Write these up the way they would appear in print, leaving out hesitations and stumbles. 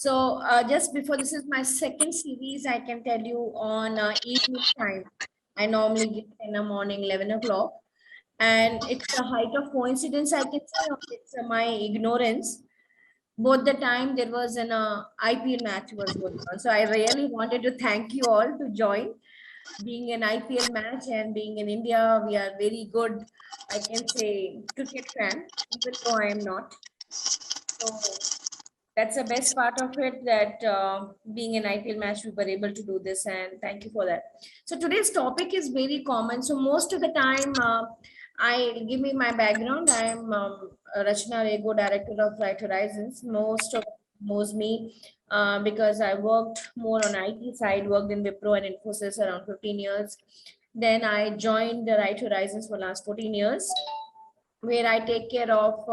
So just before, this is my second series, I can tell you on evening time. I normally give in the morning, 11 o'clock. And it's a height of coincidence, I can say, or it's my ignorance. Both the time there was an IPL match was going on. So I really wanted to thank you all to join. Being an IPL match and being in India, we are very good, I can say, cricket fan, even though I am not. So that's the best part of it, that being an IPL match, we were able to do this, and thank you for that. So today's topic is very common. So most of the time, I give me my background. I am Rachna Rego, director of Right Horizons. Most of knows me because I worked more on IT side, worked in Wipro and Infosys around 15 years. Then I joined the Right Horizons for last 14 years, where I take care of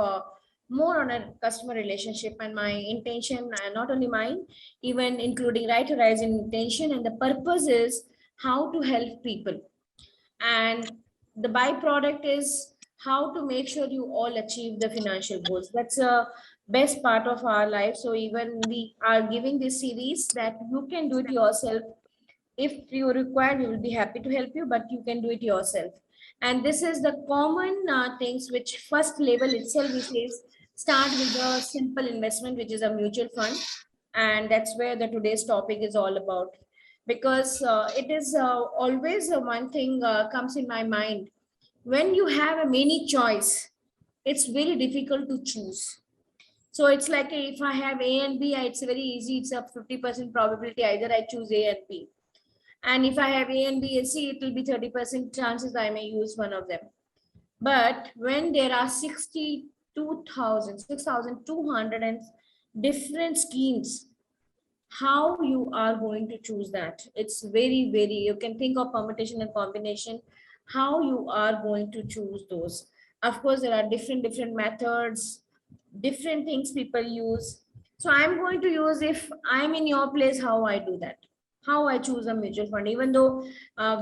more on a customer relationship, and my intention, not only mine, even including Right Horizon intention, and the purpose is how to help people. And the byproduct is how to make sure you all achieve the financial goals. That's a best part of our life. So even we are giving this series that you can do it yourself. If you require, we will be happy to help you, but you can do it yourself. And this is the common things which first level itself, it says, start with a simple investment, which is a mutual fund. And that's where the today's topic is all about. Because it is always one thing comes in my mind. When you have a many choice, it's very difficult to choose. So it's like if I have A and B, it's very easy. It's a 50% probability. Either I choose A and B. And if I have A and B and C, it will be 30% chances I may use one of them. But when there are 6,200 and different schemes, how you are going to choose that? It's very, you can think of permutation and combination, how you are going to choose those. Of course, there are different methods, different things people use. So I'm going to use, if I'm in your place, how I do that, how I choose a mutual fund, even though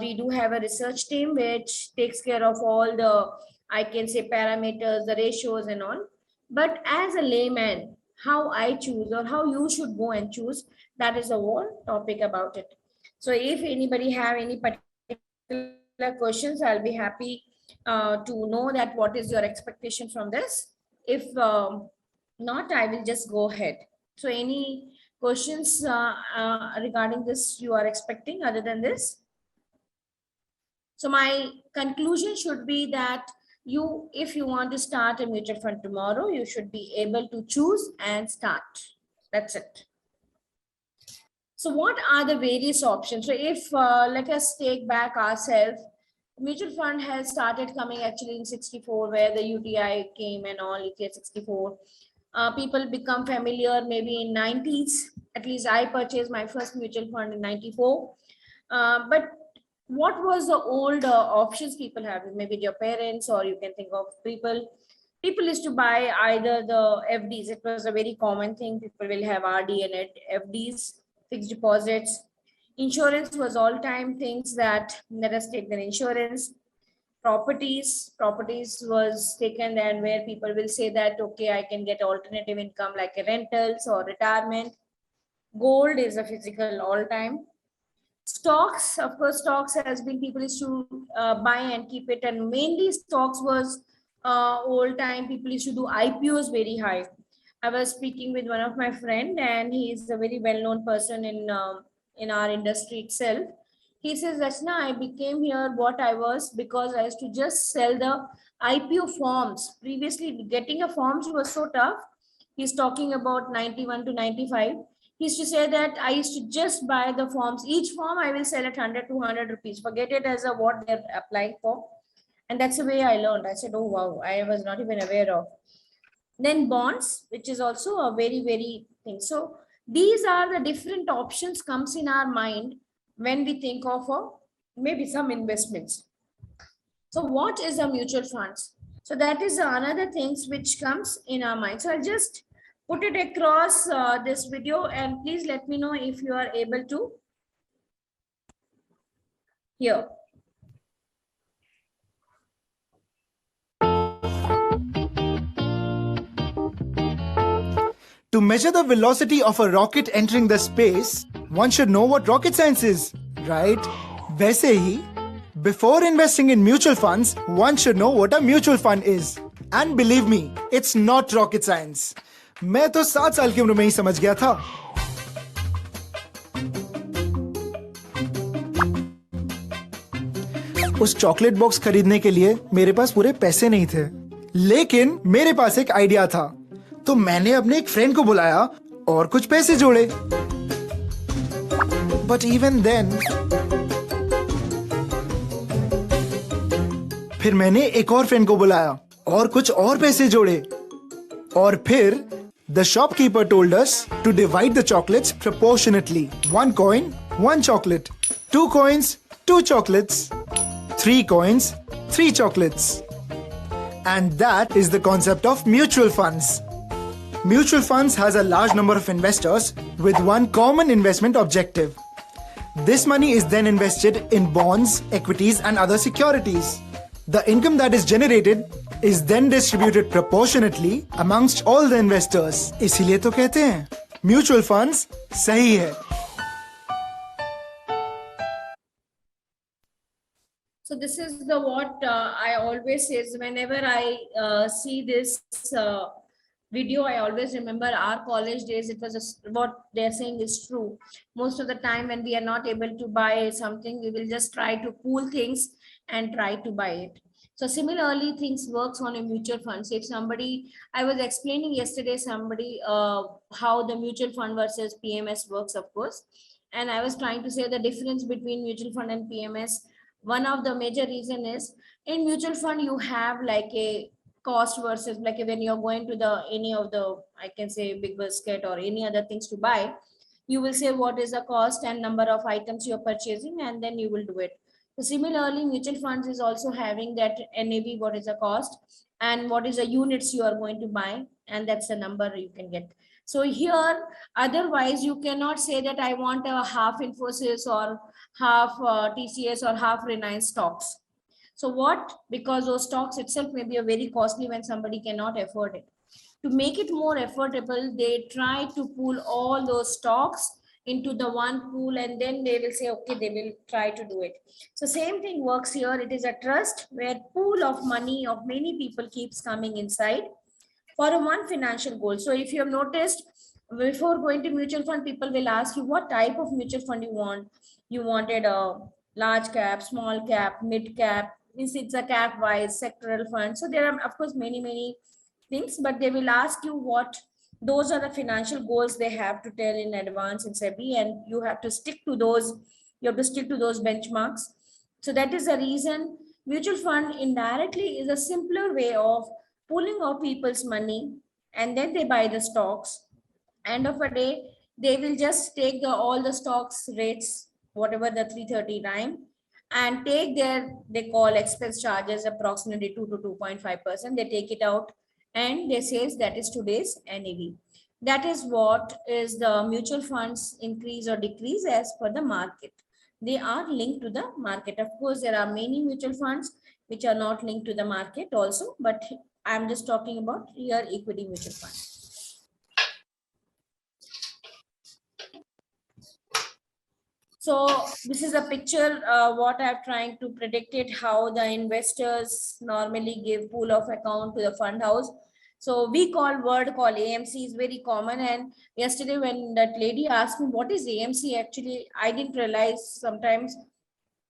we do have a research team which takes care of all the, I can say, parameters, the ratios and all. But as a layman, how I choose or how you should go and choose, that is a whole topic about it. So if anybody have any particular questions, I'll be happy to know that what is your expectation from this. If not, I will just go ahead. So any questions regarding this you are expecting other than this? So my conclusion should be that if you want to start a mutual fund tomorrow, you should be able to choose and start. That's it. So what are the various options? So if let us take back ourselves, mutual fund has started coming actually in 64, where the UTI came and all, UTI 64. People become familiar maybe in 90s. At least I purchased my first mutual fund in 94. But what was the old options people have? Maybe your parents, or you can think of people used to buy either the FDs. It was a very common thing. People will have RD and FDs, fixed deposits. Insurance was all time things that let us take the insurance. Properties was taken, and where people will say that, okay, I can get alternative income like a rentals or retirement. Gold is a physical all time. Stocks, of course, stocks has been, people used to buy and keep it, and mainly stocks was old time. People used to do IPOs very high. I was speaking with one of my friend, and he is a very well-known person in our industry itself. He says, Rachna, I became here what I was because I used to just sell the IPO forms. Previously, getting a forms was so tough. He's talking about 91 to 95. He used to say that I used to just buy the forms. Each form I will sell at 100, 200 rupees. Forget it as a what they're applying for. And that's the way I learned. I said, oh, wow, I was not even aware of. Then bonds, which is also a very thing. So these are the different options comes in our mind when we think of maybe some investments. So what is a mutual funds? So that is another things which comes in our mind. So I'll just put it across this video, and please let me know if you are able to hear. To measure the velocity of a rocket entering the space, one should know what rocket science is, right? वैसे ही, before investing in mutual funds, one should know what a mutual fund is. And believe me, it's not rocket science. मैं तो 7 साल की उम्र में ही समझ गया था. उस चॉकलेट बॉक्स खरीदने के लिए मेरे पास पूरे पैसे नहीं थे, लेकिन मेरे पास एक आइडिया था. तो मैंने अपने एक फ्रेंड को बुलाया और कुछ पैसे जोड़े. बट इवन देन, फिर मैंने एक और फ्रेंड को बुलाया और कुछ और पैसे जोड़े. और फिर the shopkeeper told us to divide the chocolates proportionately. 1 coin, 1 chocolate. 2 coins, 2 chocolates. 3 coins, 3 chocolates. And that is the concept of mutual funds. Mutual funds has a large number of investors with one common investment objective. This money is then invested in bonds, equities, and other securities. The income that is generated is then distributed proportionately amongst all the investors. इसीलिए तो कहते हैं mutual funds सही है. So this is the what I always say is whenever I see this video, I always remember our college days. It was what they're saying is true. Most of the time when we are not able to buy something, we will just try to pool things and try to buy it. So similarly, things works on a mutual fund. So if somebody, I was explaining yesterday somebody how the mutual fund versus PMS works, of course. And I was trying to say the difference between mutual fund and PMS. One of the major reason is in mutual fund, you have like a cost versus like when you're going to the any of the, I can say big basket or any other things to buy, you will say what is the cost and number of items you're purchasing, and then you will do it. So similarly, mutual funds is also having that NAV, what is the cost and what is the units you are going to buy, and that's the number you can get. So here, otherwise you cannot say that I want a half Infosys or half TCS or half Reliance stocks. So what, because those stocks itself may be a very costly when somebody cannot afford it. To make it more affordable, they try to pool all those stocks into the one pool, and then they will say, okay, they will try to do it. So same thing works here. It is a trust where pool of money of many people keeps coming inside for a one financial goal. So if you have noticed, before going to mutual fund, people will ask you what type of mutual fund you want. You wanted a large cap, small cap, mid cap, means it's a cap wise sectoral fund. So there are of course many things, but they will ask you what those are the financial goals they have to tell in advance in SEBI, and you have to stick to those. You have to stick to those benchmarks. So that is the reason mutual fund indirectly is a simpler way of pooling of people's money, and then they buy the stocks. End of a day, they will just take all the stocks rates, whatever the 330 time, and take their, they call expense charges approximately 2 to 2.5%. They take it out and they says that is today's NAV. That is what is the mutual funds increase or decrease as per the market. They are linked to the market. Of course, there are many mutual funds which are not linked to the market also, but I'm just talking about your equity mutual fund. So this is a picture what I'm trying to predict it, how the investors normally give pool of account to the fund house. So we call word called AMC is very common. And yesterday when that lady asked me what is AMC, actually I didn't realize sometimes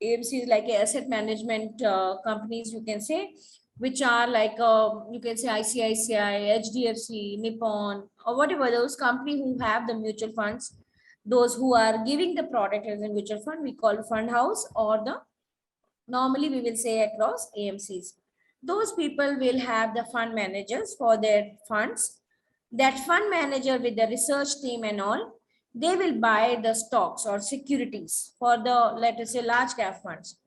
AMC is like a asset management companies, you can say, which are like you can say ICICI, HDFC, Nippon, or whatever those companies who have the mutual funds. Those who are giving the product as a mutual fund, we call fund house, or the normally we will say across AMCs. Those people will have the fund managers for their funds. That fund manager with the research team and all, they will buy the stocks or securities for the, let us say, large cap funds.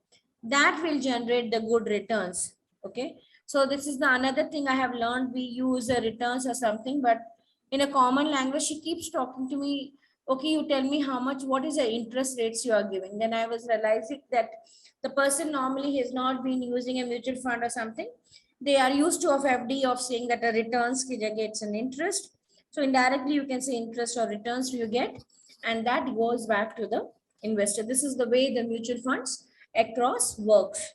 That will generate the good returns. Okay. So this is the another thing I have learned. We use the returns or something, but in a common language, she keeps talking to me. Okay, you tell me how much, what is the interest rates you are giving? Then I was realizing that the person normally has not been using a mutual fund or something. They are used to of FD of saying that the returns it's an interest. So indirectly, you can say interest or returns you get, and that goes back to the investor. This is the way the mutual funds across works.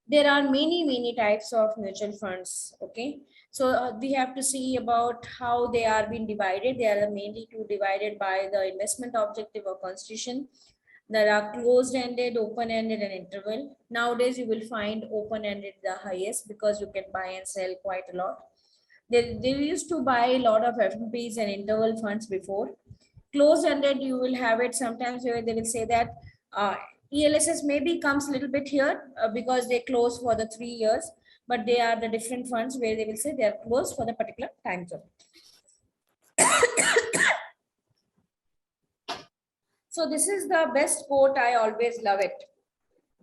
There are many types of mutual funds. Okay, so we have to see about how they are being divided. They are mainly two divided by the investment objective or constitution. There are closed-ended, open-ended, and interval. Nowadays, you will find open-ended the highest because you can buy and sell quite a lot. They used to buy a lot of FMPs and interval funds before. Closed-ended, you will have it sometimes where they will say that ELSS maybe comes a little bit here because they close for the 3 years, but they are the different funds where they will say they are closed for the particular time zone. So this is the best quote. I always love it.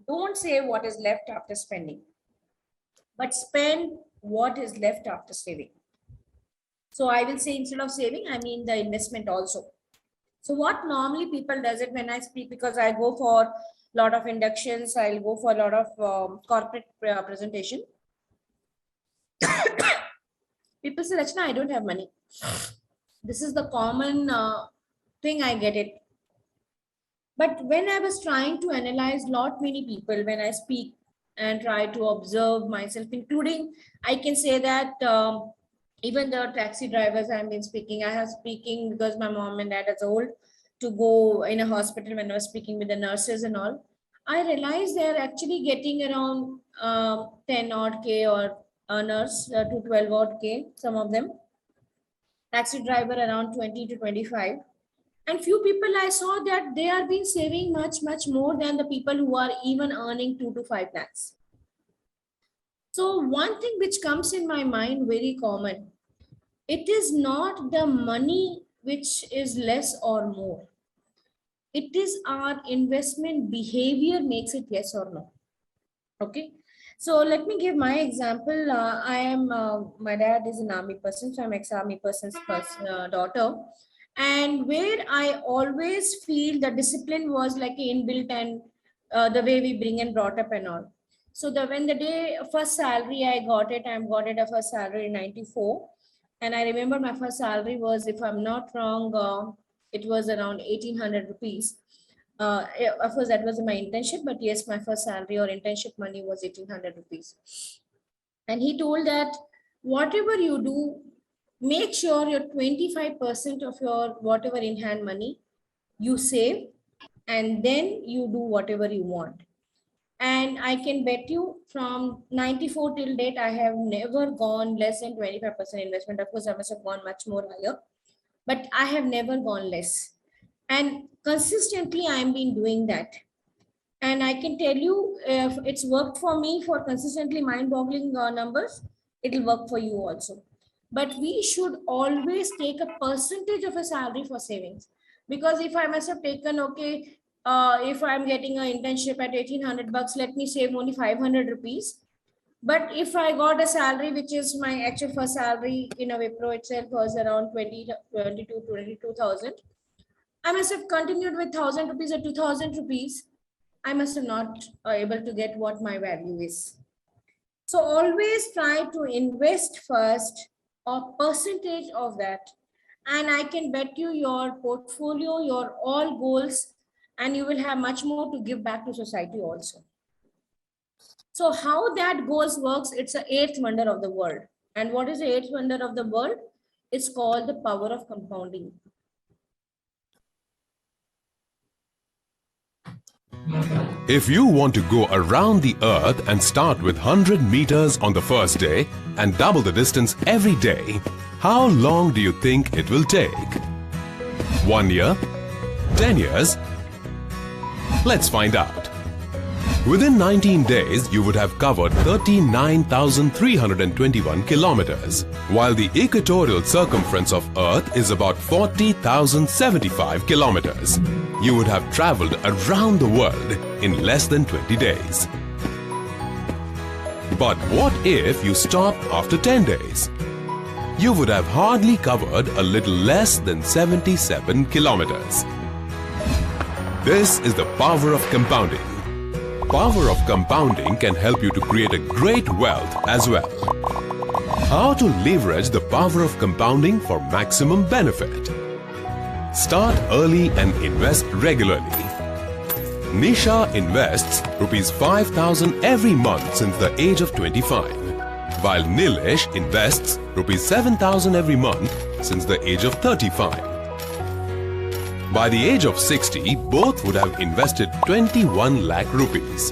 Don't say what is left after spending, but spend what is left after saving. So I will say instead of saving, I mean the investment also. So what normally people does it when I speak, because I go for a lot of inductions, I'll go for a lot of corporate presentation. People say, Rachna, I don't have money. This is the common thing, I get it. But when I was trying to analyze lot many people when I speak and try to observe myself, including, I can say that even the taxi drivers I've been speaking, I have speaking because my mom and dad is old to go in a hospital when I was speaking with the nurses and all. I realized they're actually getting around 10 odd K or a nurse to 12 odd K, some of them. Taxi driver around 20 to 25. And few people I saw that they are been saving much more than the people who are even earning 2 to 5 lakhs. So one thing which comes in my mind very common, it is not the money which is less or more. It is our investment behavior makes it yes or no. Okay. So let me give my example. I am, my dad is an army person, so I'm ex-army person's daughter. And where I always feel the discipline was like inbuilt and the way we bring and brought up and all. So when the day first salary I got it a first salary in 94. And I remember my first salary was, if I'm not wrong, it was around 1800 rupees. Of course, that was my internship, but yes, my first salary or internship money was 1800 rupees. And he told that whatever you do, make sure your 25% of your whatever in hand money you save, and then you do whatever you want. And I can bet you from 94 till date, I have never gone less than 25% investment. Of course, I must have gone much more higher, but I have never gone less. And consistently, I'm been doing that. And I can tell you, if it's worked for me for consistently mind-boggling numbers, it'll work for you also. But we should always take a percentage of a salary for savings. Because if I must have taken, okay, if I'm getting an internship at 1800 bucks, let me save only 500 rupees. But if I got a salary, which is my actual first salary in a Wipro itself was around 22,000, I must have continued with 1000 rupees or 2000 rupees. I must have not able to get what my value is. So always try to invest first a percentage of that. And I can bet you your portfolio, your all goals, and you will have much more to give back to society also. So how that goals works, it's the eighth wonder of the world. And what is the eighth wonder of the world? It's called the power of compounding. If you want to go around the earth and start with 100 meters on the first day and double the distance every day, how long do you think it will take? 1 year? 10 years? Let's find out. Within 19 days, you would have covered 39,321 kilometers, while the equatorial circumference of Earth is about 40,075 kilometers. You would have traveled around the world in less than 20 days. But what if you stopped after 10 days? You would have hardly covered a little less than 77 kilometers. This is the power of compounding. Power of compounding can help you to create a great wealth as well. How to leverage the power of compounding for maximum benefit. Start early and invest regularly. Nisha invests rupees 5,000 every month since the age of 25, while Nilesh invests rupees 7,000 every month since the age of 35. By the age of 60, both would have invested 21 lakh rupees.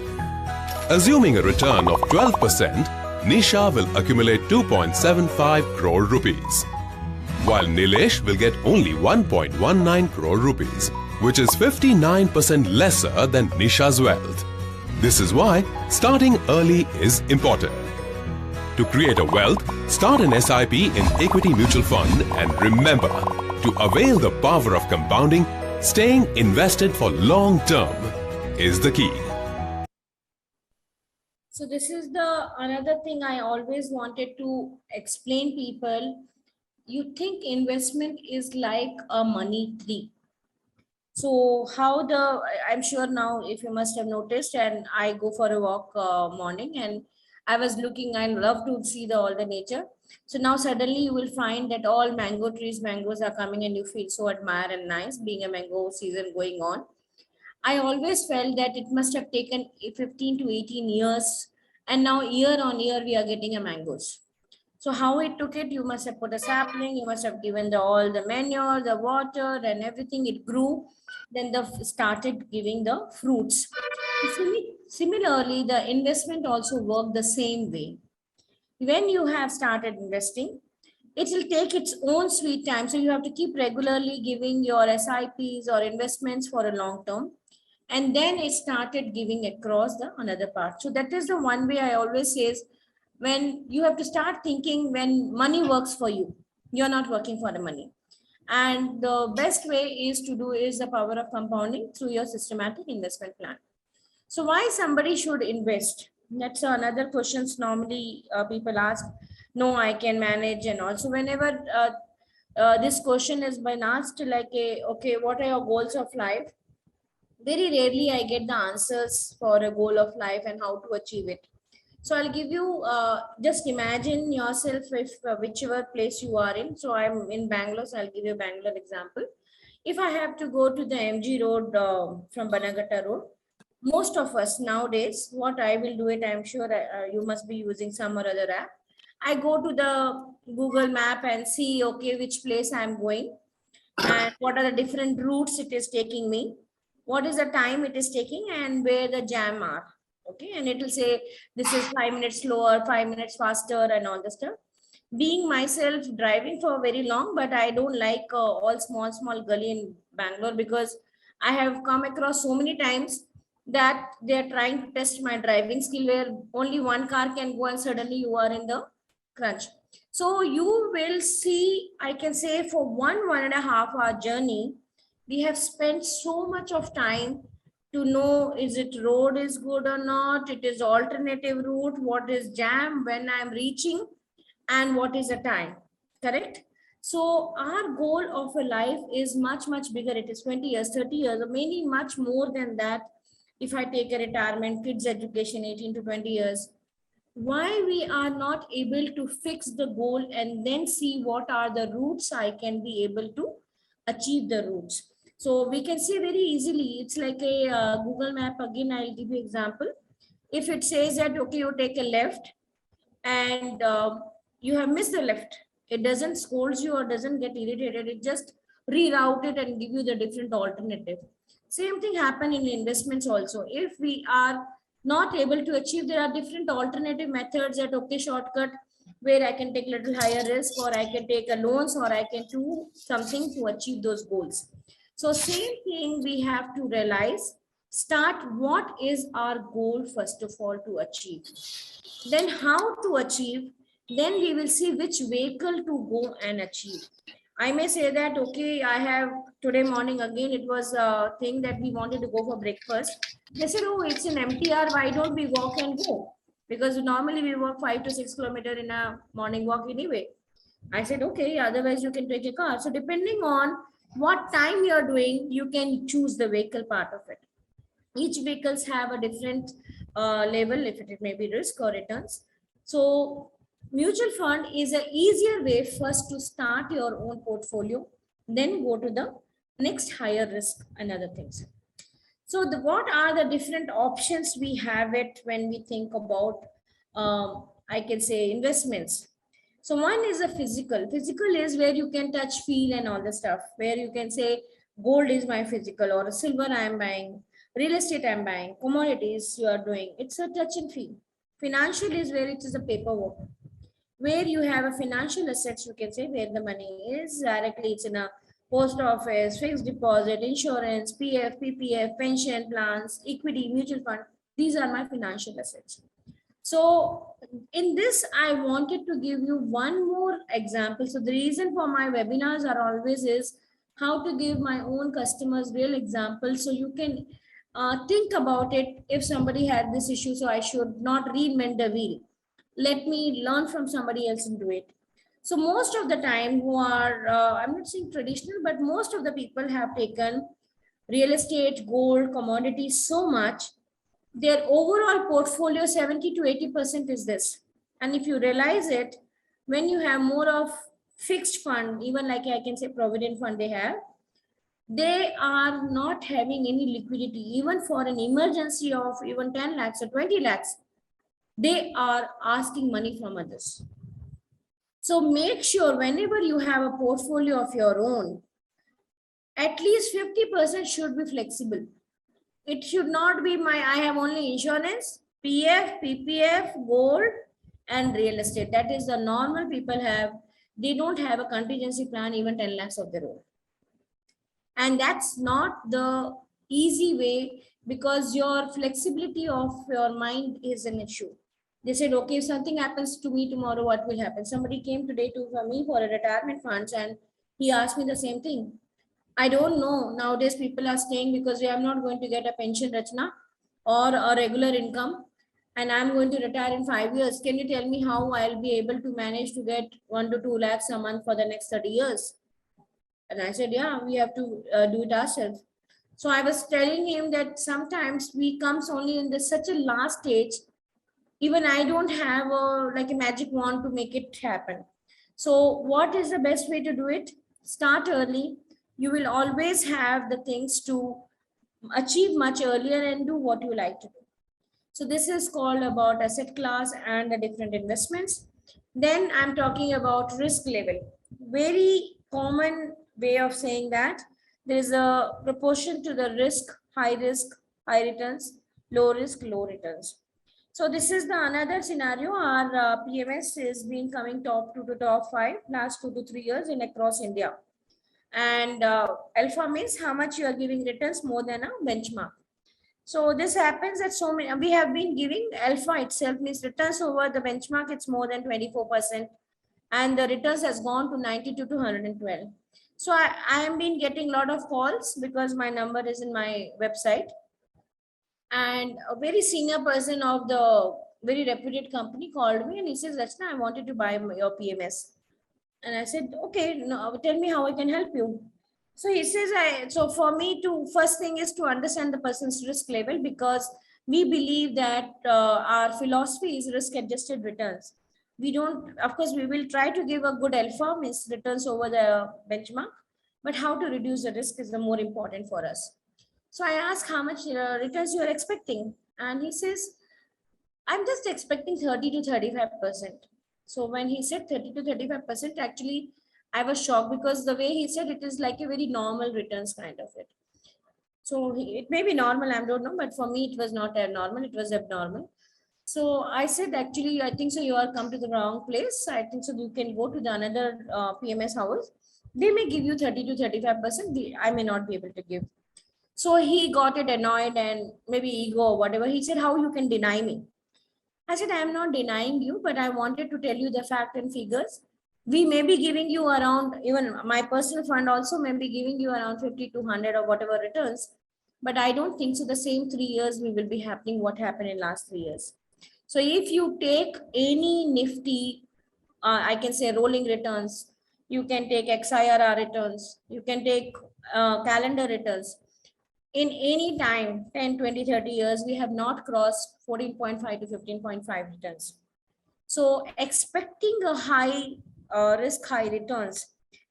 Assuming a return of 12%, Nisha will accumulate 2.75 crore rupees, while Nilesh will get only 1.19 crore rupees, which is 59% lesser than Nisha's wealth. This is why starting early is important. To create a wealth, start an SIP in equity mutual fund, and remember, to avail the power of compounding, staying invested for long term is the key. So this is the another thing I always wanted to explain people. You think investment is like a money tree. So I'm sure now if you must have noticed, and I go for a walk morning, and I was looking, I love to see all the nature. So now suddenly you will find that all mango trees, mangoes are coming, and you feel so admire and nice being a mango season going on. I always felt that it must have taken 15 to 18 years, and now year on year we are getting a mangoes. So how it took it, you must have put a sapling, you must have given all the manure, the water and everything, it grew, then started giving the fruits. Similarly, the investment also worked the same way. When you have started investing, it will take its own sweet time. So you have to keep regularly giving your SIPs or investments for a long term. And then it started giving across the another part. So that is the one way I always say, when you have to start thinking when money works for you, you're not working for the money. And the best way is the power of compounding through your systematic investment plan. So why somebody should invest? That's another questions normally people ask. No, I can manage. And also whenever this question has been asked, like, okay, what are your goals of life? Very rarely I get the answers for a goal of life and how to achieve it. So I'll give you, just imagine yourself if whichever place you are in. So I'm in Bangalore, so I'll give you a Bangalore example. If I have to go to the MG road from Banagatta road, most of us nowadays, what I will do it, I'm sure you must be using some or other app. I go to the Google map and see, okay, which place I'm going and what are the different routes it is taking me, what is the time it is taking, and where the jam are. Okay, and it will say this is 5 minutes slower, 5 minutes faster, and all the stuff. Being myself driving for very long, but I don't like all small gully in Bangalore, because I have come across so many times that they are trying to test my driving skill, where only one car can go and suddenly you are in the crunch. So you will see, I can say for 1.5 hour journey, we have spent so much of time to know, is it road is good or not, it is alternative route, what is jam, when I'm reaching, and what is the time, correct? So our goal of a life is much bigger. It is 20 years, 30 years, or maybe much more than that. If I take a retirement, kids education, 18 to 20 years, why we are not able to fix the goal and then see what are the routes I can be able to achieve the routes. So we can see very easily, it's like a Google map. Again, I'll give you example. If it says that, okay, you take a left and you have missed the left, it doesn't scold you or doesn't get irritated, it just reroute it and give you the different alternative. Same thing happen in investments also. If we are not able to achieve, there are different alternative methods that, okay, shortcut where I can take little higher risk, or I can take a loans, or I can do something to achieve those goals. So same thing we have to realize, start what is our goal first of all to achieve, then how to achieve, then we will see which vehicle to go and achieve. I may say that, okay, I have today morning again, it was a thing that we wanted to go for breakfast. They said, oh, it's an MTR, why don't we walk and go? Because normally we walk 5 to 6 kilometers in a morning walk anyway. I said, okay, otherwise you can take a car. So depending on what time you're doing, you can choose the vehicle part of it. Each vehicles have a different level, if it may be risk or returns. So Mutual fund is an easier way first to start your own portfolio, then go to the next higher risk and other things. So what are the different options we have it when we think about, I can say, investments? So one is a physical. Physical is where you can touch, feel, and all the stuff. Where you can say, gold is my physical, or silver I am buying, real estate I am buying, commodities you are doing. It's a touch and feel. Financial is where it is a paperwork, where you have a financial assets. You can say where the money is directly. It's in a post office, fixed deposit, insurance, PF, PPF, pension plans, equity, mutual fund. These are my financial assets. So in this, I wanted to give you one more example. So the reason for my webinars are always is how to give my own customers real examples. So you can think about it. If somebody had this issue, so I should not reinvent the wheel. Let me learn from somebody else and do it. So most of the time who are, I'm not saying traditional, but most of the people have taken real estate, gold, commodities so much, their overall portfolio 70 to 80% is this. And if you realize it, when you have more of fixed fund, even like I can say provident fund they are not having any liquidity, even for an emergency of even 10 lakhs or 20 lakhs, they are asking money from others. So make sure whenever you have a portfolio of your own, at least 50% should be flexible. It should not be I have only insurance, PF, PPF, gold, and real estate. That is the normal people have. They don't have a contingency plan, even 10 lakhs of their own. And that's not the easy way, because your flexibility of your mind is an issue. They said, okay, if something happens to me tomorrow, what will happen? Somebody came today for me for a retirement funds, and he asked me the same thing. I don't know. Nowadays, people are staying because we are not going to get a pension, Rachna, or a regular income, and I'm going to retire in 5 years. Can you tell me how I'll be able to manage to get 1 to 2 lakhs a month for the next 30 years? And I said, yeah, we have to do it ourselves. So I was telling him that sometimes we comes only in such a last stage. Even I don't have like a magic wand to make it happen. So what is the best way to do it? Start early. You will always have the things to achieve much earlier and do what you like to do. So this is called about asset class and the different investments. Then I'm talking about risk level. Very common way of saying that there is a proportion to the risk, high returns, low risk, low returns. So this is the another scenario. Our PMS is been coming top 2 to top 5 last 2 to 3 years in across India. And alpha means how much you are giving returns more than a benchmark. So this happens that so many, we have been giving alpha itself means returns over the benchmark, it's more than 24%. And the returns has gone to 92 to 112. So I am been getting a lot of calls because my number is in my website. And a very senior person of the very reputed company called me and he says, Rachna, I wanted to buy your PMS. And I said, okay, no, tell me how I can help you. So he says, so for me to first thing is to understand the person's risk level, because we believe that our philosophy is risk adjusted returns. We don't, of course, we will try to give a good alpha, means returns over the benchmark, but how to reduce the risk is the more important for us. So I asked how much returns you are expecting. And he says, I'm just expecting 30 to 35%. So when he said 30 to 35%, actually, I was shocked because the way he said it is like a very normal returns kind of it. So it may be normal, I don't know, but for me, it was not normal, it was abnormal. So I said, actually, I think so you are come to the wrong place. I think so you can go to the another PMS house. They may give you 30 to 35%. I may not be able to give. So he got it annoyed and maybe ego or whatever. He said, how you can deny me? I said, I am not denying you, but I wanted to tell you the fact and figures. We may be giving you around, even my personal fund also may be giving you around 50 to 100 or whatever returns. But I don't think so the same 3 years we will be happening what happened in last 3 years. So if you take any nifty, I can say rolling returns, you can take XIRR returns, you can take calendar returns. In any time, 10, 20, 30 years, we have not crossed 14.5 to 15.5 returns. So expecting a high risk, high returns,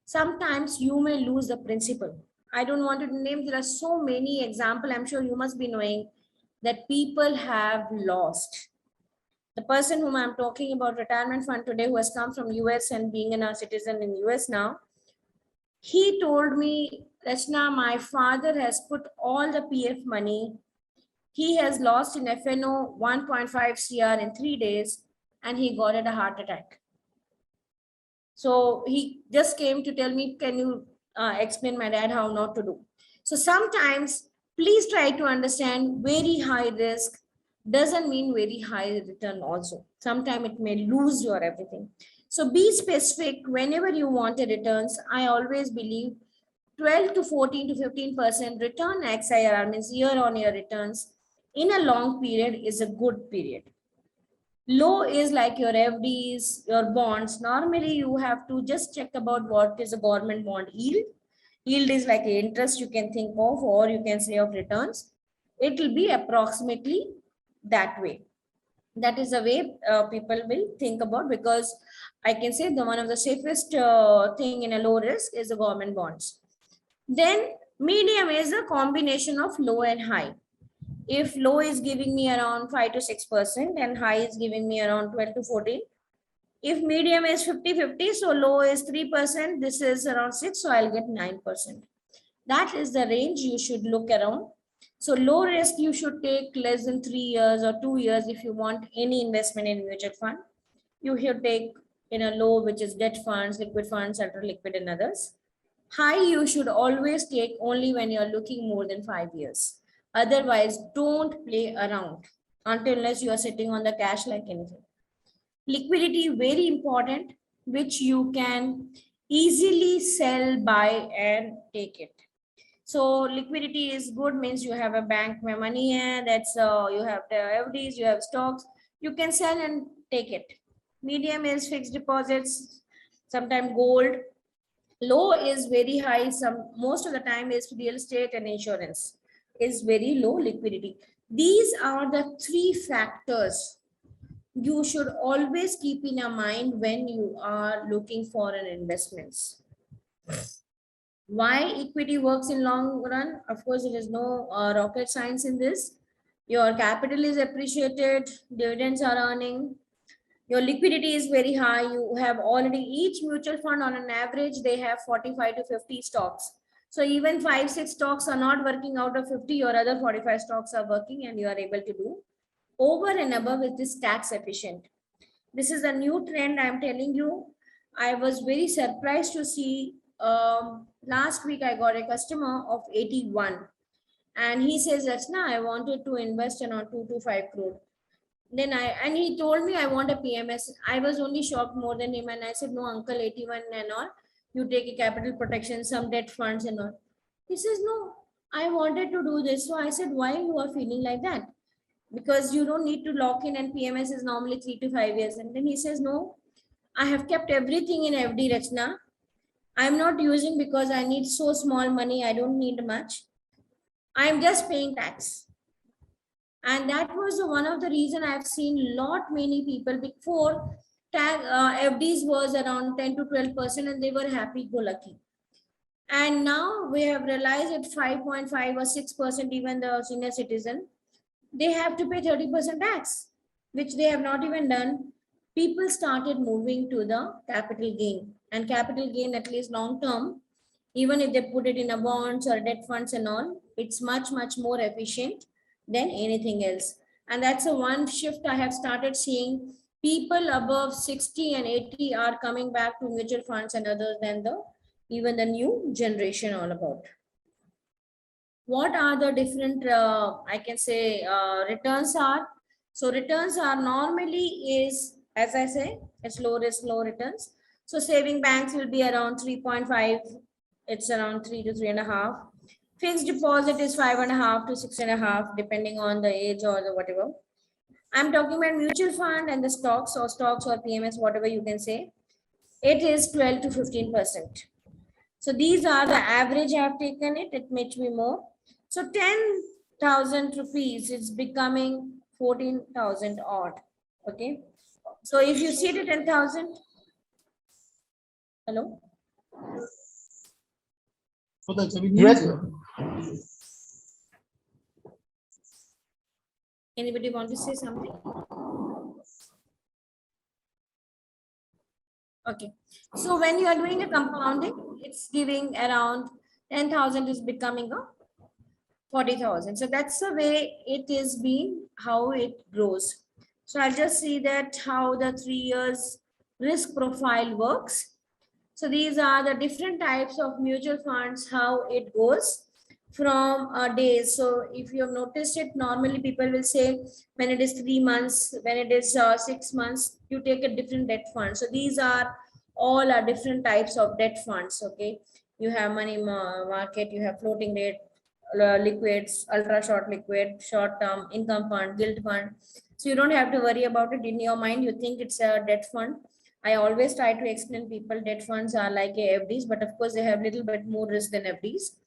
sometimes you may lose the principal. I don't want to name, there are so many examples. I'm sure you must be knowing that people have lost. The person whom I'm talking about, retirement fund today, who has come from US and being a citizen in US now, he told me, Rachna, my father has put all the PF money. He has lost in FNO 1.5 CR in 3 days and he got a heart attack. So he just came to tell me, can you explain my dad how not to do? So sometimes please try to understand very high risk doesn't mean very high return also. Sometimes it may lose your everything. So be specific whenever you want a returns. I always believe 12 to 14 to 15% return XIRR means year on year returns in a long period is a good period. Low is like your FDs, your bonds. Normally, you have to just check about what is a government bond yield. Yield is like interest you can think of, or you can say of returns. It will be approximately that way. That is the way people will think about, because I can say the one of the safest thing in a low risk is the government bonds. Then medium is a combination of low and high. If low is giving me around 5 to 6% and high is giving me around 12 to 14, if medium is 50-50, so low is 3%, this is around 6, so I'll get 9%. That is the range you should look around. So low risk you should take less than 3 years or 2 years if you want any investment in mutual fund. You should take in a low, which is debt funds, liquid funds, central liquid and others. High you should always take only when you're looking more than 5 years. Otherwise, don't play around until unless you are sitting on the cash like anything. Liquidity, very important, which you can easily sell, buy and take it. So liquidity is good, means you have a bank where money and that's you have the FDs, you have stocks, you can sell and take it. Medium is fixed deposits, sometimes gold. Low is very high, most of the time is real estate and insurance is very low liquidity. These are the three factors you should always keep in your mind when you are looking for an investments. Why equity works in long run? Of course, there is no rocket science in this. Your capital is appreciated, dividends are earning, your liquidity is very high. You have already, each mutual fund on an average, they have 45 to 50 stocks. So even 5-6 stocks are not working out of 50, your other 45 stocks are working and you are able to do over and above with this tax efficient. This is a new trend I'm telling you. I was very surprised to see last week I got a customer of 81 and he says, Rachna, I wanted to invest around 2 to 5 crore. Then he told me I want a PMS. I was only shocked more than him and I said, no uncle, 81 and all, you take a capital protection, some debt funds and all. He says, no, I wanted to do this. So I said, why you are feeling like that? Because you don't need to lock in and PMS is normally 3 to 5 years. And then he says, no, I have kept everything in FD, Rachna. I'm not using because I need so small money. I don't need much. I'm just paying tax. And that was one of the reason I've seen lot many people before FDs was around 10 to 12% and they were happy go lucky. And now we have realized at 5.5 or 6%, even the senior citizen, they have to pay 30% tax, which they have not even done. People started moving to the capital gain, and capital gain, at least long term, even if they put it in a bonds or debt funds and all, it's much, much more efficient than anything else. And that's a one shift I have started seeing. People above 60 and 80 are coming back to mutual funds and others than the even the new generation all about. What are the different I can say returns are? So returns are normally is, as I say, it's low risk, low returns. So saving banks will be around 3.5, it's around 3 to 3.5. Fixed deposit is 5.5 to 6.5, depending on the age or the whatever. I'm talking about mutual fund and the stocks or PMS, whatever you can say. It is 12 to 15%. So these are the average I have taken it. It may be more. So 10,000 rupees, it's becoming 14,000 odd. Okay. So if you see the 10,000, hello? Yes. Anybody want to say something? Okay. So when you are doing a compounding, it's giving around 10,000 is becoming a 40,000. So that's the way it is being, how it grows. So I'll just see that how the 3 years risk profile works. So these are the different types of mutual funds, how it goes from days. So if you have noticed it, normally people will say when it is 3 months, when it is 6 months, you take a different debt fund. So these are all are different types of debt funds. Okay, you have money market, you have floating rate, liquids, ultra short liquid, short term, income fund, gilt fund. So you don't have to worry about it in your mind. You think it's a debt fund. I always try to explain people debt funds are like a FDs, but of course they have a little bit more risk than FDs.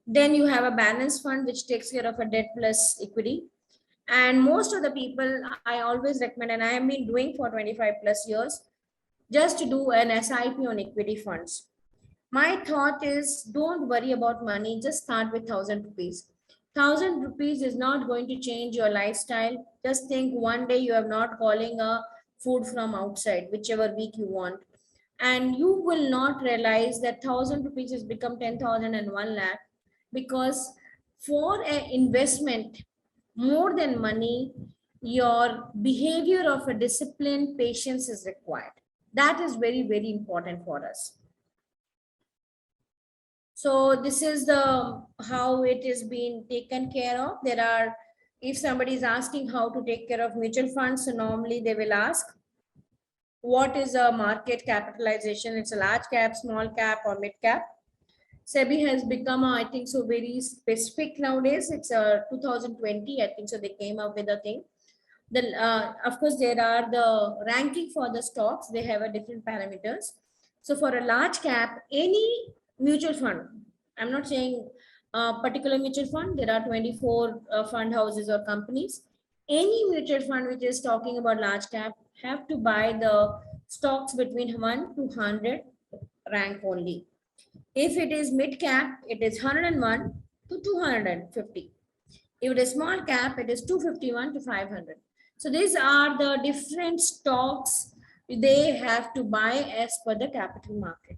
Then you have a balance fund which takes care of a debt plus equity. And most of the people I always recommend, and I have been doing for 25 plus years, just to do an SIP on equity funds. My thought is don't worry about money, just start with 1,000 rupees. 1,000 rupees is not going to change your lifestyle. Just think one day you are not calling a food from outside, whichever week you want. And you will not realize that 1,000 rupees has become 10,000 and 1 lakh, because for an investment, more than money, your behavior of a disciplined patience is required. That is very, very important for us. So this is the how it is being taken care of. There are, if somebody is asking how to take care of mutual funds, so normally they will ask, what is a market capitalization? It's a large cap, small cap, or mid cap. SEBI has become, I think so, very specific nowadays. It's 2020, I think so. They came up with a thing. Of course, there are the ranking for the stocks. They have a different parameters. So for a large cap, any mutual fund, I'm not saying a particular mutual fund. There are 24 fund houses or companies. Any mutual fund which is talking about large cap have to buy the stocks between 1 to 100 rank only. If it is mid cap, it is 101 to 250. If it is small cap, it is 251 to 500. So these are the different stocks they have to buy as per the capital market.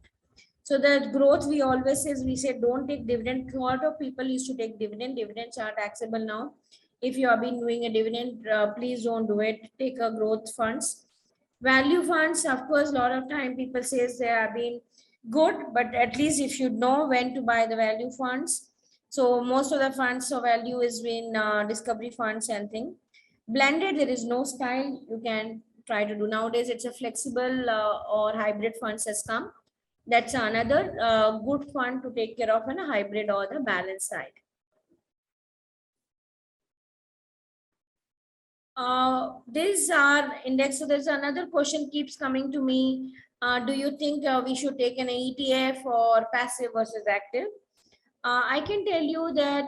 So the growth we always says, we say don't take dividend. A lot of people used to take dividend. Dividends are taxable now. If you have been doing a dividend, please don't do it. Take a growth funds. Value funds, of course, a lot of time people says they have been good, but at least if you know when to buy the value funds. So most of the funds of value is in discovery funds and thing. Blended, there is no style you can try to do. Nowadays, it's a flexible or hybrid funds has come. That's another good fund to take care of in a hybrid or the balance side. These are index. So there's another question keeps coming to me. Do you think we should take an ETF or passive versus active? I can tell you that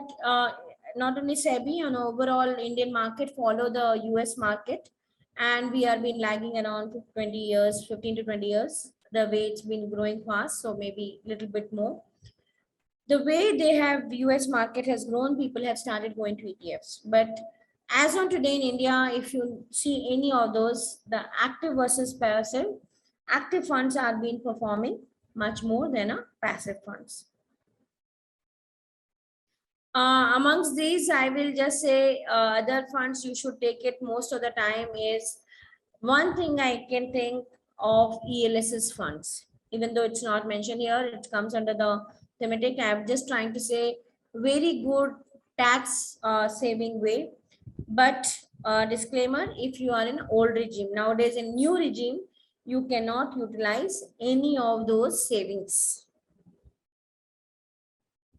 not only SEBI and overall Indian market follow the US market, and we have been lagging around 20 years, 15 to 20 years, the way it's been growing fast, so maybe a little bit more. The way they have US market has grown, people have started going to ETFs. But as on today in India, if you see any of those, the active versus passive, active funds are been performing much more than a passive funds. Amongst these, I will just say other funds you should take it most of the time is one thing I can think of ELSS funds. Even though it's not mentioned here, it comes under the thematic. I'm just trying to say very good tax saving way. But disclaimer, if you are in old regime, nowadays in new regime, you cannot utilize any of those savings.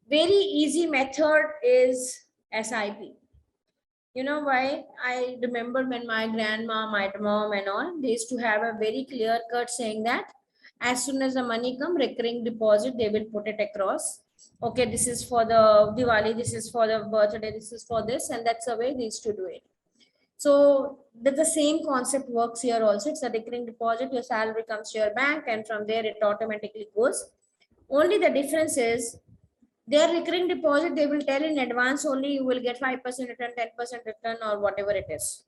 Very easy method is SIP. You know why? I remember when my grandma, my mom and all, they used to have a very clear cut saying that as soon as the money come, recurring deposit, they will put it across. Okay, this is for the Diwali, this is for the birthday, this is for this, and that's the way they used to do it. So the same concept works here also. It's a recurring deposit. Your salary comes to your bank and from there it automatically goes. Only the difference is their recurring deposit, they will tell in advance only you will get 5% return, 10% return or whatever it is.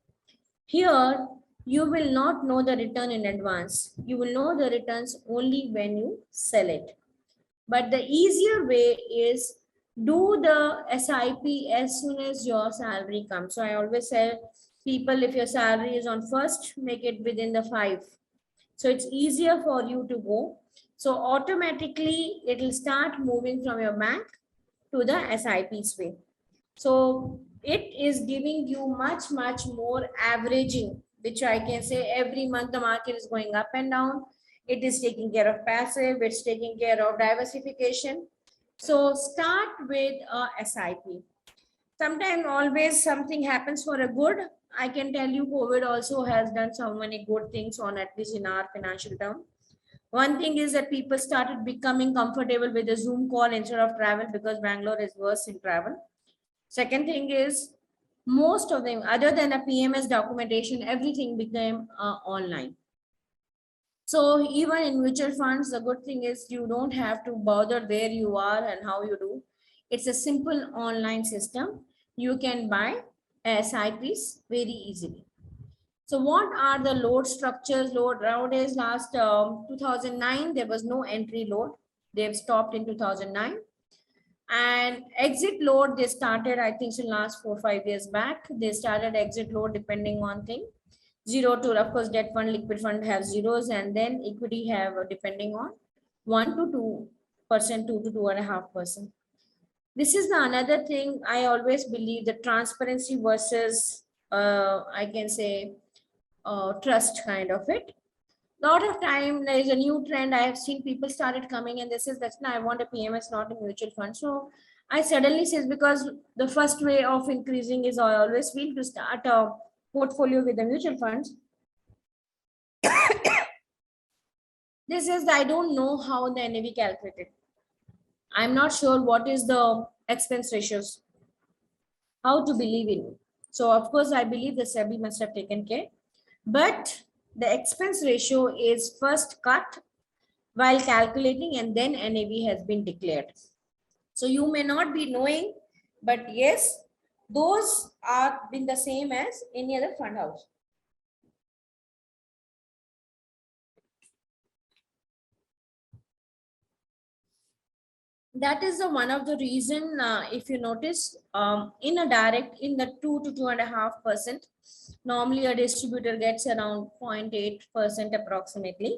Here, you will not know the return in advance. You will know the returns only when you sell it. But the easier way is do the SIP as soon as your salary comes. So I always say people, if your salary is on first, make it within the 5. So it's easier for you to go. So automatically it will start moving from your bank to the SIP's way. So it is giving you much more averaging, which I can say every month the market is going up and down. It is taking care of passive, it's taking care of diversification. So start with a SIP. Sometimes always something happens for a good. I can tell you COVID also has done so many good things on, at least in our financial term. One thing is that people started becoming comfortable with the Zoom call instead of travel, because Bangalore is worse in travel. Second thing is most of them, other than the PMS documentation, everything became online. So even in mutual funds, the good thing is you don't have to bother where you are and how you do. It's a simple online system. You can buy SIPs very easily. So what are the load structures? Load nowadays, last 2009, there was no entry load. They've stopped in 2009. And exit load, they started, I think, in last 4-5 years back. They started exit load depending on thing. 0 to, of course, debt fund, liquid fund have zeros, and then equity have depending on 1 to 2%, 2 to 2.5%. This is the another thing I always believe, the transparency versus I can say trust kind of it. Lot of time there is a new trend. I have seen people started coming and this is that's now I want a PMS, not a mutual fund. So I suddenly says, because the first way of increasing is I always feel to start a portfolio with the mutual funds. This is I don't know how the NAV calculated. I'm not sure what is the expense ratios, how to believe in it. So of course I believe the SEBI must have taken care, but the expense ratio is first cut while calculating and then NAV has been declared. So you may not be knowing, but yes, those are been the same as any other fund house. That is the one of the reason, if you notice, in a direct, in the 2 to 2.5%, normally a distributor gets around 0.8% approximately,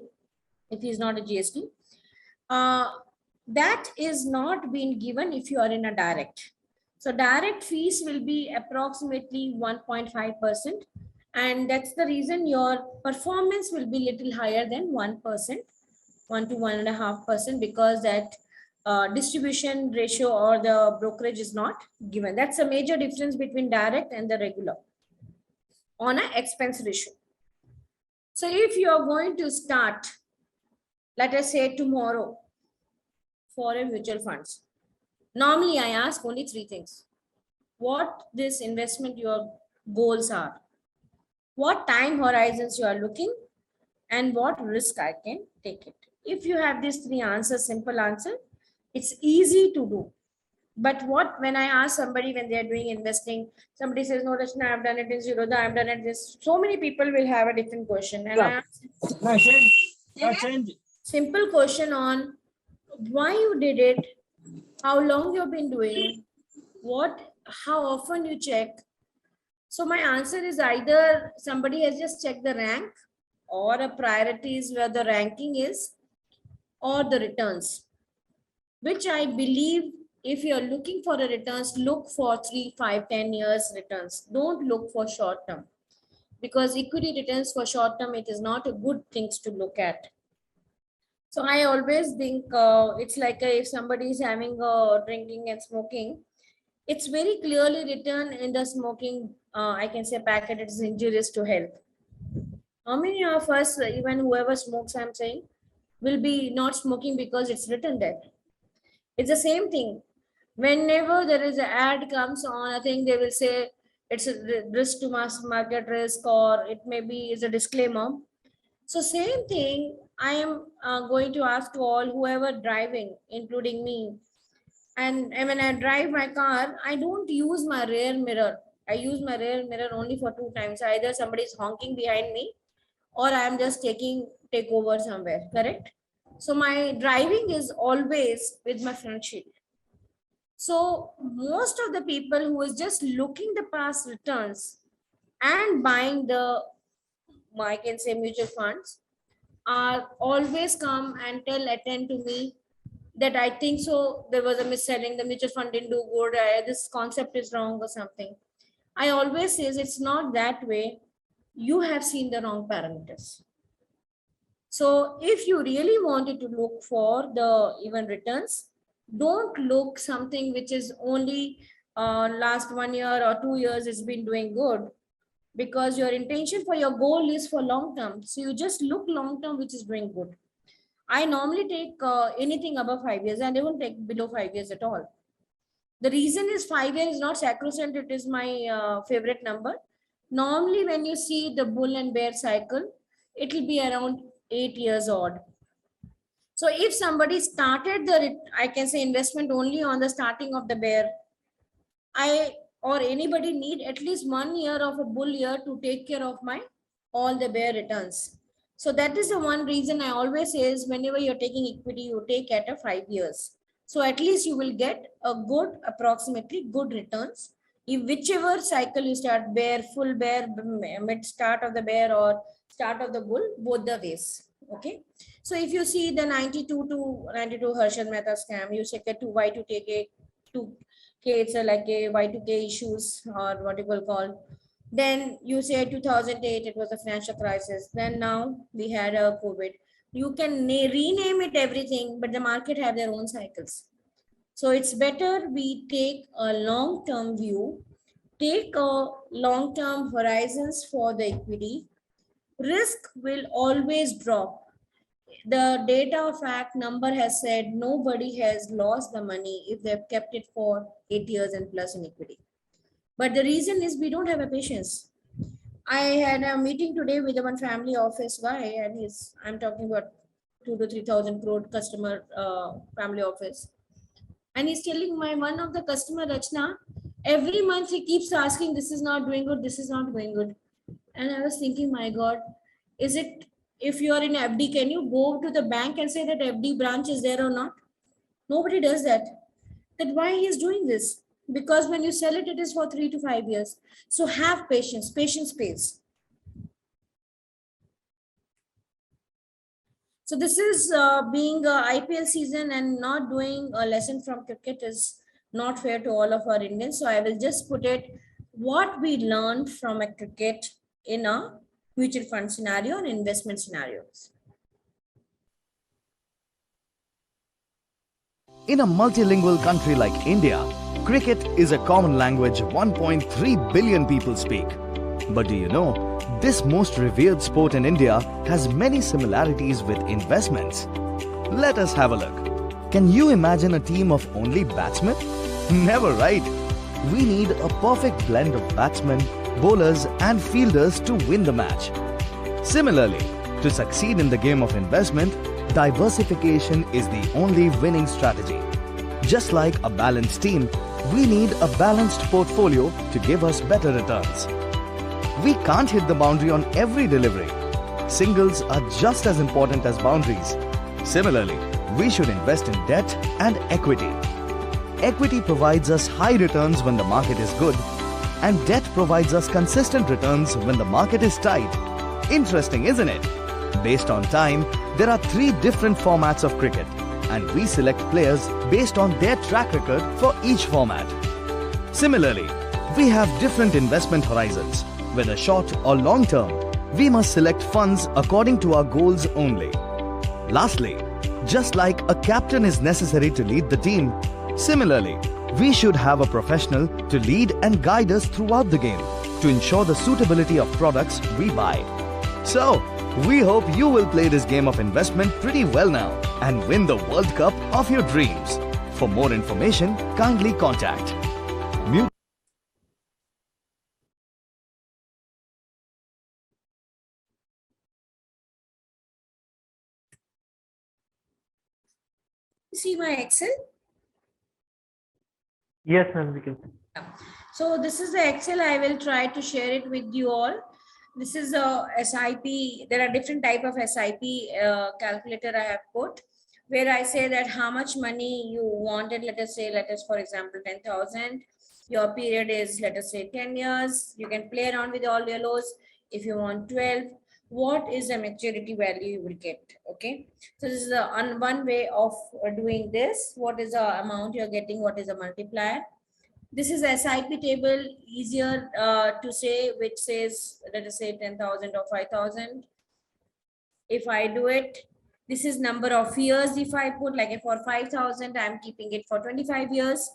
if he's not a GST. That is not being given if you are in a direct. So direct fees will be approximately 1.5%, and that's the reason your performance will be little higher than 1%, 1 to 1.5%, because that distribution ratio or the brokerage is not given. That's a major difference between direct and the regular on an expense ratio. So if you are going to start, let us say tomorrow, for a mutual funds, normally I ask only 3 things. What this investment your goals are, what time horizons you are looking, and what risk I can take it. If you have these 3 answers, simple answer, it's easy to do. But what when I ask somebody when they are doing investing, somebody says, no, Rachna, I've done it in Zerodha, I've done it this. So many people will have a different question. And I ask simple question on why you did it, how long you've been doing, how often you check. So my answer is either somebody has just checked the rank, or a priority is where the ranking is, or the returns, which I believe if you're looking for a returns, look for 3, 5, 10 years returns. Don't look for short term, because equity returns for short term, it is not a good things to look at. So I always think it's like if somebody is having drinking and smoking, it's very clearly written in the smoking, I can say packet, it is injurious to health. How many of us, even whoever smokes, I'm saying, will be not smoking because it's written there? It's the same thing. Whenever there is an ad comes on, I think they will say it's a risk to mass market risk, or it may be is a disclaimer. So same thing, I am going to ask to all whoever driving, including me. And when I drive my car, I don't use my rear mirror. I use my rear mirror only for two times. Either somebody is honking behind me, or I am just take over somewhere. Correct. So my driving is always with my front shield. So most of the people who is just looking the past returns and buying the, I can say, mutual funds, are always come and attend to me that I think so there was a mis-selling, the mutual fund didn't do good, this concept is wrong or something. I always says it's not that way. You have seen the wrong parameters. So if you really wanted to look for the even returns, don't look something which is only last 1 year or 2 years it's been doing good, because your intention for your goal is for long term. So you just look long term which is doing good. I normally take anything above 5 years, and I won't take below 5 years at all. The reason is 5 years is not sacrosanct, it is my favorite number. Normally when you see the bull and bear cycle, it will be around 8 years odd. So if somebody started the, I can say, investment only on the starting of the bear, or anybody need at least 1 year of a bull year to take care of my all the bear returns. So that is the one reason I always say is whenever you're taking equity, you take at a 5 years. So at least you will get a good, approximately good returns. If whichever cycle you start, bear, full bear, mid start of the bear or start of the bull, both the ways. Okay. So if you see the 92 to 92 Harshad Mehta scam, you check it to why to take it to it's like a Y2K issues, or what you will call. Then you say 2008, it was a financial crisis. Then now we had a COVID. You can rename it everything, but the market have their own cycles. So it's better we take a long-term view, take a long-term horizons for the equity. Risk will always drop. The data fact number has said nobody has lost the money if they've kept it for 8 years and plus in equity. But the reason is we don't have a patience. I had a meeting today with one family office guy, and I'm talking about 2 to 3,000 crore customer family office. And he's telling one of the customer, Rachna, every month he keeps asking, this is not doing good, this is not doing good. And I was thinking, my God, is it, if you are in FD, can you go to the bank and say that FD branch is there or not? Nobody does that. That why he is doing this? Because when you sell it, it is for 3 to 5 years. So have patience. Patience pays. So this is being IPL season and not doing a lesson from cricket is not fair to all of our Indians. So I will just put it what we learned from a cricket in a mutual fund scenario and investment scenarios. In a multilingual country like India, cricket is a common language 1.3 billion people speak. But do you know, this most revered sport in India has many similarities with investments. Let us have a look. Can you imagine a team of only batsmen? Never, right? We need a perfect blend of batsmen, bowlers and fielders to win the match. Similarly, to succeed in the game of investment, diversification is the only winning strategy. Just like a balanced team, we need a balanced portfolio to give us better returns. We can't hit the boundary on every delivery. Singles are just as important as boundaries. Similarly, we should invest in debt and equity. Equity provides us high returns when the market is good, and debt provides us consistent returns when the market is tight. Interesting, isn't it? Based on time, there are 3 different formats of cricket, and we select players based on their track record for each format. Similarly, we have different investment horizons. Whether short or long term, we must select funds according to our goals only. Lastly, just like a captain is necessary to lead the team, similarly, we should have a professional to lead and guide us throughout the game to ensure the suitability of products we buy. So, we hope you will play this game of investment pretty well now and win the World Cup of your dreams. For more information, kindly contact See my Excel? Yes, ma'am, we can. So this is the Excel. I will try to share it with you all. This is a SIP. There are different type of SIP calculator I have put, where I say that how much money you wanted. Let us for example, 10,000. Your period is, let us say, 10 years. You can play around with all your lows. If you want 12, what is the maturity value you will get? Okay. So this is one way of doing this. What is the amount you're getting? What is the multiplier? This is SIP table, easier to say, which says, let us say 10,000 or 5,000. If I do it, this is number of years. If I put like for 5,000, I'm keeping it for 25 years.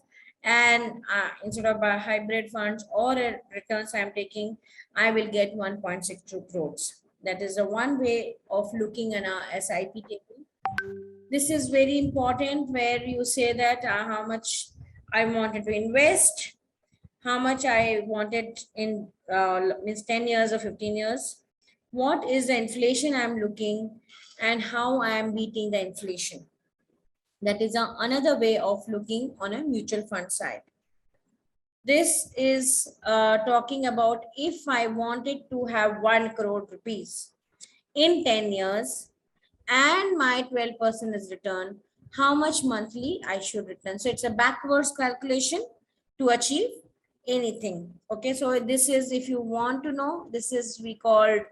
And instead of hybrid funds or returns I'm taking, I will get 1.62 crores. That is the one way of looking at a SIP table. This is very important, where you say that how much I wanted to invest, how much I wanted in means 10 years or 15 years, what is the inflation I'm looking, and how I am beating the inflation. That is another way of looking on a mutual fund side. This is talking about if I wanted to have 1 crore rupees in 10 years and my 12% is return, how much monthly I should return. So it's a backwards calculation to achieve anything. Okay, so this is, if you want to know, this is we called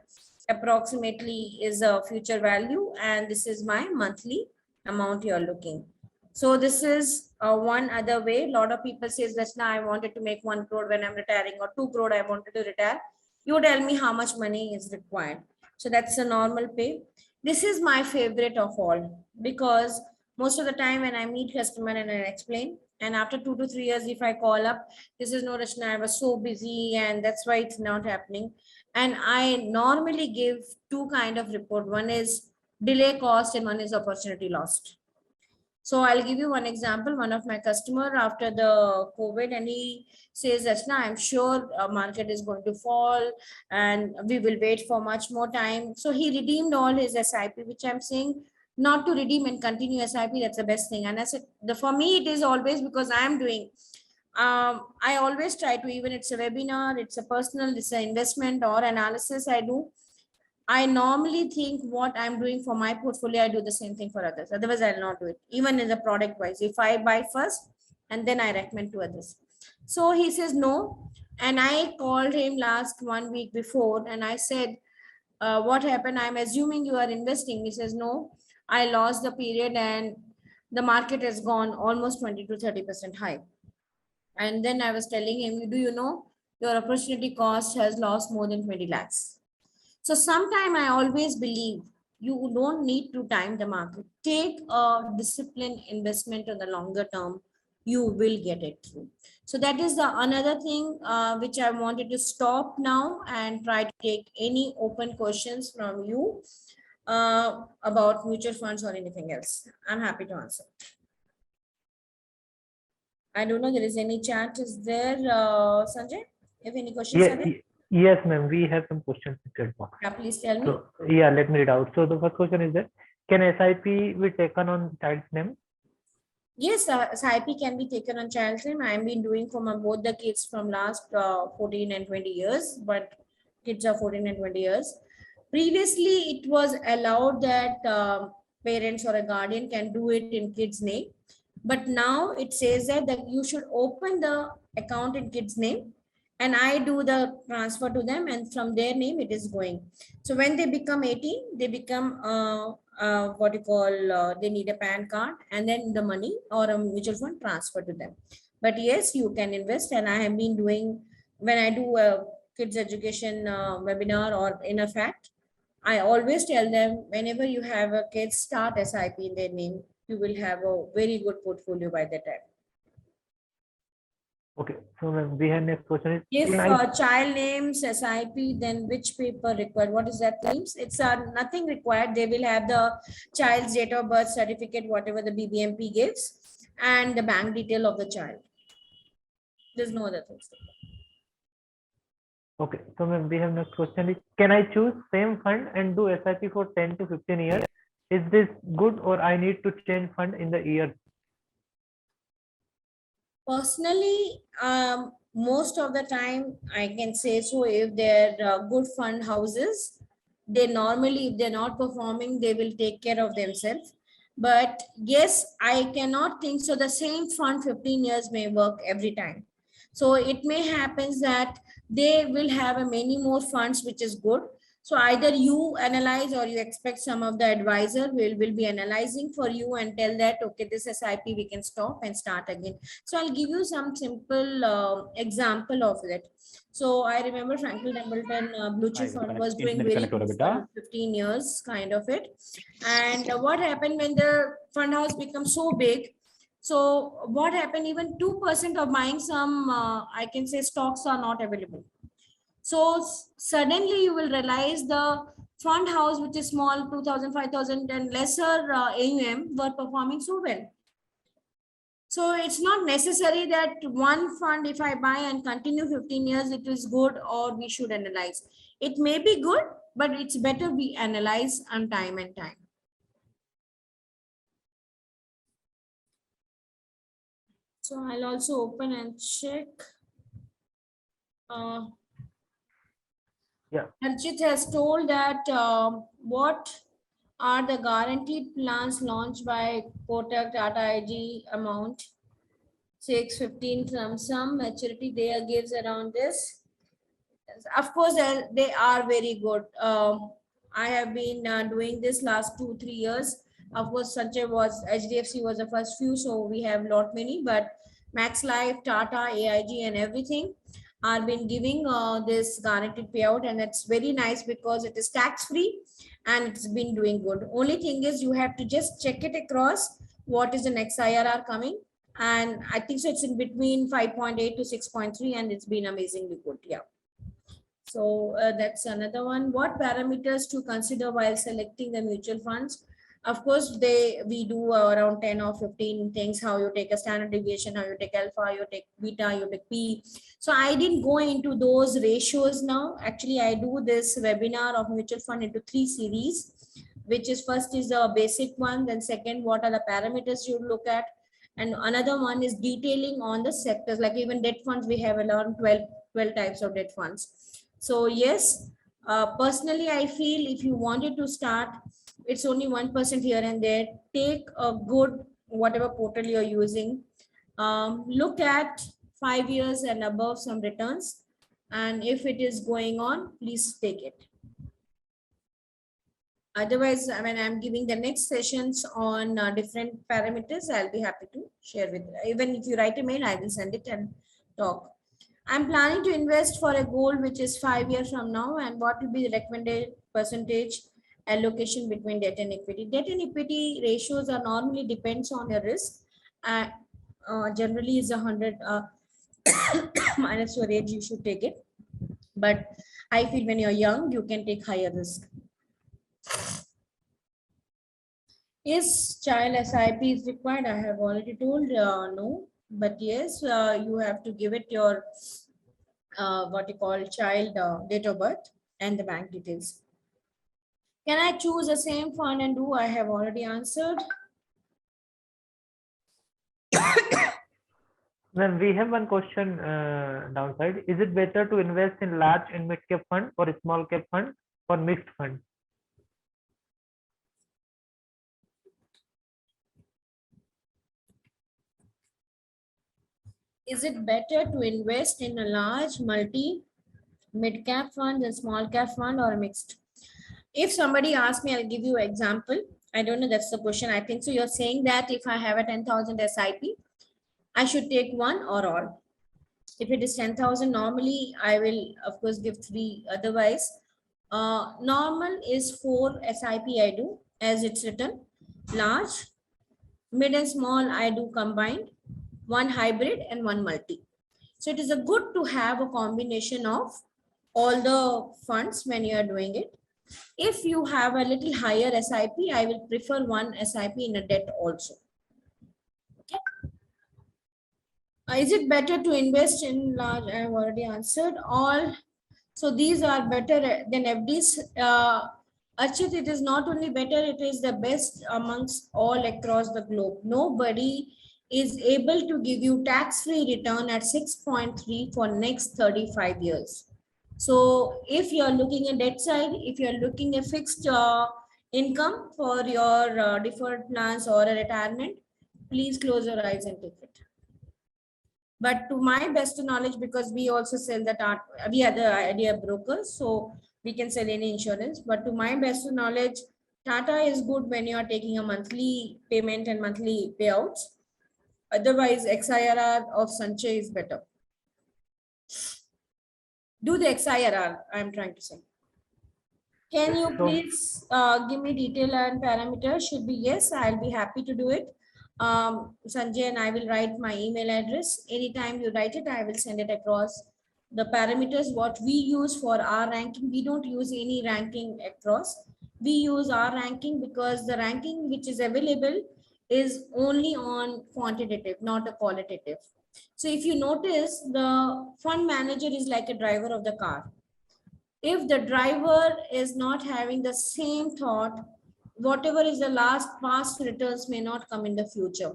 approximately is a future value, and this is my monthly amount you're looking. So this is one other way. A lot of people says that now I wanted to make 1 crore when I'm retiring, or 2 crore I wanted to retire. You tell me how much money is required. So that's a normal pay. This is my favorite of all, because most of the time when I meet customer and I explain, and after 2 to 3 years, if I call up, this is no, Rachna, I was so busy and that's why it's not happening. And I normally give two kind of report. One is delay cost and one is opportunity lost. So I'll give you one example. One of my customer after the COVID, and he says that now I'm sure market is going to fall and we will wait for much more time. So he redeemed all his SIP, which I'm saying not to redeem and continue SIP. That's the best thing. And I said, for me, it is always because I'm doing. I always try to, even it's a webinar, it's a personal, it's an investment or analysis I do. I normally think what I'm doing for my portfolio, I do the same thing for others. Otherwise, I'll not do it. Even in the product wise, if I buy first and then I recommend to others. So he says no. And I called him last 1 week before and I said, what happened? I'm assuming you are investing. He says, no, I lost the period and the market has gone almost 20 to 30% high. And then I was telling him, do you know your opportunity cost has lost more than 20 lakhs? So sometime I always believe you don't need to time the market. Take a disciplined investment on the longer term. You will get it through. So that is the another thing which I wanted to stop now and try to take any open questions from you about mutual funds or anything else. I'm happy to answer. I don't know there is any chat. Is there, Sanjay? If any questions are there? Yes, ma'am. We have some questions in chat box. Yeah, please tell me. So, yeah, let me read out. So the first question is that, can SIP be taken on child's name? Yes, SIP can be taken on child's name. I've been doing for my both the kids from last 14 and 20 years, but kids are 14 and 20 years. Previously, it was allowed that parents or a guardian can do it in kids' name. But now it says that you should open the account in kids' name, and I do the transfer to them, and from their name it is going. So when they become 18, they become what you call, they need a PAN card, and then the money or a mutual fund transfer to them. But yes, you can invest, and I have been doing, when I do a kids education webinar or in a fact, I always tell them, whenever you have a kid start SIP in their name, you will have a very good portfolio by that time. Okay, so we have next question is, if child names SIP, then which paper required? What is that names? It's nothing required. They will have the child's date of birth certificate, whatever the BBMP gives, and the bank detail of the child. There's no other things. Okay, so we have next question is, can I choose same fund and do SIP for 10 to 15 years Is this good or I need to change fund in the year? Personally, most of the time I can say so. If they're good fund houses, they normally, if they're not performing, they will take care of themselves. But yes, I cannot think so. The same fund 15 years may work every time. So it may happen that they will have a many more funds, which is good. So either you analyze or you expect some of the advisor will be analyzing for you and tell that, okay, this SIP we can stop and start again. So I'll give you some simple example of it. So I remember Franklin Templeton Blue Chip Fund was doing very good for 15 years, kind of it. And what happened when the fund house becomes so big? So what happened? Even 2% of buying some, I can say, stocks are not available. So suddenly you will realize the fund house, which is small, 2,000, 5,000 and lesser AUM were performing so well. So it's not necessary that one fund, if I buy and continue 15 years, it is good or we should analyze. It may be good, but it's better we analyze on time and time. So I'll also open and check. Yeah. Archit has told that what are the guaranteed plans launched by Kotak Tata IG amount 615 from some maturity there gives around this. Of course, they are very good. I have been doing this last 2-3 years. Of course, Sanjay was HDFC was the first few, so we have lot many, but Max Life, Tata, AIG, and everything are been giving this guaranteed payout, and it's very nice because it is tax free and it's been doing good. Only thing is you have to just check it across what is the next IRR coming, and I think so it's in between 5.8 to 6.3, and it's been amazingly good. Yeah. So that's another one. What parameters to consider while selecting the mutual funds? Of course, we do around 10 or 15 things, how you take a standard deviation, how you take alpha, you take beta, you take P. So I didn't go into those ratios now. Actually, I do this webinar of mutual fund into 3 series, which is first is a basic one, then second, what are the parameters you look at? And another one is detailing on the sectors, like even debt funds, we have around 12 types of debt funds. So yes, personally, I feel if you wanted to start, it's only 1% here and there. Take a good, whatever portal you're using. Look at 5 years and above some returns. And if it is going on, please take it. Otherwise, I mean, I'm giving the next sessions on different parameters. I'll be happy to share with you. Even if you write a mail, I will send it and talk. I'm planning to invest for a goal which is 5 years from now, and what will be the recommended percentage allocation between debt and equity. Debt and equity ratios are normally depends on your risk. Generally is 100 minus your age, you should take it. But I feel when you're young, you can take higher risk. Is child SIP is required? I have already told no, but yes, you have to give it your what you call child date of birth and the bank details. Can I choose the same fund and do? I have already answered. Then we have one question downside. Is it better to invest in large and mid cap fund or a small cap fund or mixed fund? Is it better to invest in a large multi mid cap fund and small cap fund or mixed? If somebody asks me, I'll give you an example. I don't know, that's the question. I think so. You're saying that if I have a 10,000 SIP, I should take one or all. If it is 10,000, normally I will, of course, give 3. Otherwise, normal is 4 SIP I do as it's written. Large, mid and small I do combined, 1 hybrid and 1 multi. So it is a good to have a combination of all the funds when you are doing it. If you have a little higher SIP, I will prefer 1 SIP in a debt also. Okay. Is it better to invest in large? I have already answered all. So these are better than FDs. Archit, it is not only better, it is the best amongst all across the globe. Nobody is able to give you tax-free return at 6.3 for next 35 years. So if you're looking at debt side, if you're looking at fixed income for your deferred plans or a retirement, please close your eyes and take it. But to my best knowledge, because we also sell that art, we are the idea brokers, so we can sell any insurance. But to my best knowledge, Tata is good when you are taking a monthly payment and monthly payouts. Otherwise, XIRR of Sanchay is better. Do the XIRR, I'm trying to say. Can you So, please give me detail and parameters? Should be yes, I'll be happy to do it. Sanjay and I will write my email address. Anytime you write it, I will send it across. The parameters, what we use for our ranking, we don't use any ranking across. We use our ranking because the ranking which is available is only on quantitative, not a qualitative. So if you notice, the fund manager is like a driver of the car. If the driver is not having the same thought, whatever is the last past returns may not come in the future.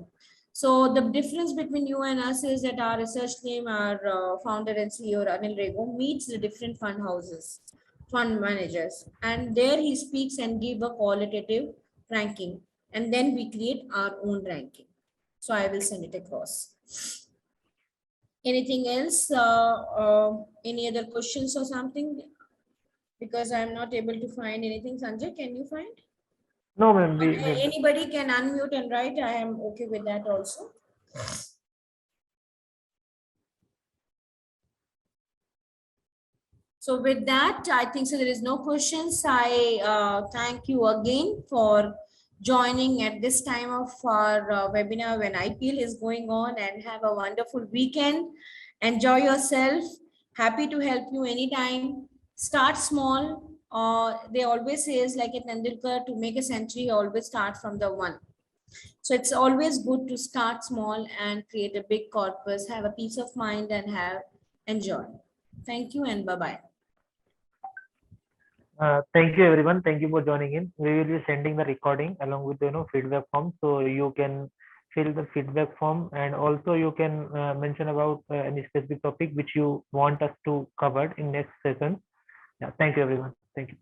So the difference between you and us is that our research team, our founder and CEO Anil Rego meets the different fund houses, fund managers, and there he speaks and give a qualitative ranking, and then we create our own ranking. So I will send it across. Anything else? Any other questions or something? Because I'm not able to find anything. Sanjay, can you find? no, ma'am, Anybody can unmute and write. I am okay with that also. So with that, I think so there is no questions. I thank you again for joining at this time of our webinar when IPL is going on, and have a wonderful weekend. Enjoy yourself. Happy to help you anytime. Start small. They always says like at Tendulkar, to make a century, always start from the one. So it's always good to start small and create a big corpus, have a peace of mind and have enjoy. Thank you and bye-bye. thank you everyone. Thank you for joining in. We will be sending the recording along with feedback form, so you can fill the feedback form, and also you can mention about any specific topic which you want us to cover in next session. Yeah, thank you everyone. Thank you.